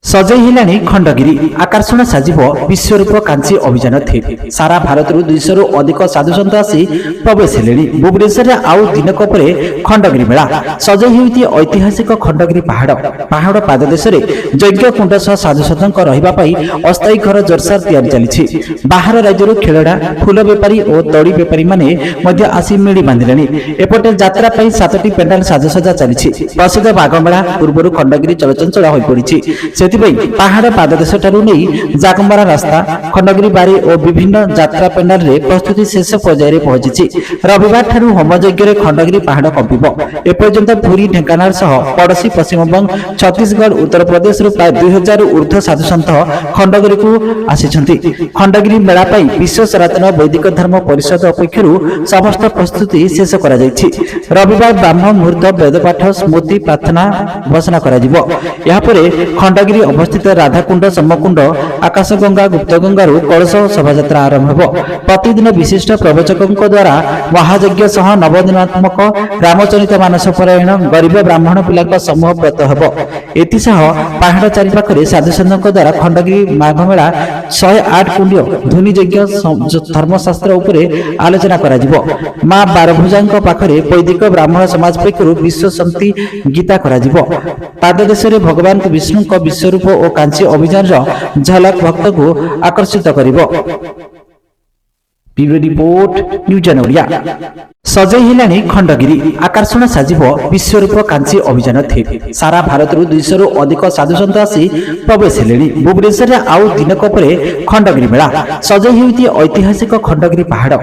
सजई हेलाणी खंडगिरी आकर्षण साजिब विश्वरूप कांची अभियान थीम सारा भारत 200 रु अधिक साधुसंत आसी प्रवेश हेले भुवनेश्वर आउ दिनक पर खंडगिरी मेला सजई हेउती ऐतिहासिक खंडगिरी पहाड़ पाददेश यज्ञ कुंड सह साधुसंत रहिबा पई अस्थायी घर जोरसार तैयारी चली बाहर राज्य खेलड़ा फूल बेपारी और दड़ी बेपारी माने मध्य आसी मिली बांधिले एपटे यात्रा पई 7टी पेंडाल साजसजा चली प्रसिद्ध बाघमेला पूर्व खंडगिरी चलचंचल हो पड़ी पहाड़ पाददेश नहीं जागमरा रास्ता खंडगिरी बारी और विभिन्न यात्रा पेंडाल रे प्रस्तुति शेष पर्यायर पहुंची रविवार ठारू होमयज्ञ खंडगिरी पहाड़ कंपिब एपर्यंत पुरी ढेंकानाल सह पड़ोशी पश्चिमबंग छत्तीसगढ़ उत्तर प्रदेश प्राय 2000 ऊर्ध्व साधुसंत खंडगिरी को आसी खंडगिरी मेला विश्व सनातन वैदिक धर्म परिषद पक्षर समस्त प्रस्तुति शेष कर रविवार ब्राह्म मुहूर्त वेदपाठ स्मृति प्रार्थना घोषणा कर खंडगिरी अवस्थित राधाकुंड सोमकुंड आकाशगंगा गुप्तगंगारू कलश शोभायात्रा आरंभ हो प्रतिदिन विशिष्ट प्रवचकों द्वारा महायज्ञ सह नवदिनात्मक रामचरित मानस पारायण गरीब ब्राह्मण पिला समूह व्रत हो एसह पहाड़ चारिपाखे साधुसंतों द्वारा खंडगिरी माघमेला 108 कुंड धुनी यज्ञ धर्मशास्त्र उपरे आलोचना करा मां बारभुजा पाखरे वैदिक ब्राह्मण समाज पक्षर विश्व शांति गीता करा पाददेश भगवान विष्णु विश्वरूप और कांची अभियान झलक भक्त को आकर्षित करिवो। रिपोर्ट न्यूज ओडिया सजई हेलाणी खंडगिरी आकर्षण साजिब विश्वरूप कांची अभियान थीम सारा भारत 200 रु अधिक साधुसंत आसी प्रवेश हेले भुवनेश्वर आउ दिनक पर खंडगिरी मेला सजई हेउती ऐतिहासिक खंडगिरी पहाड़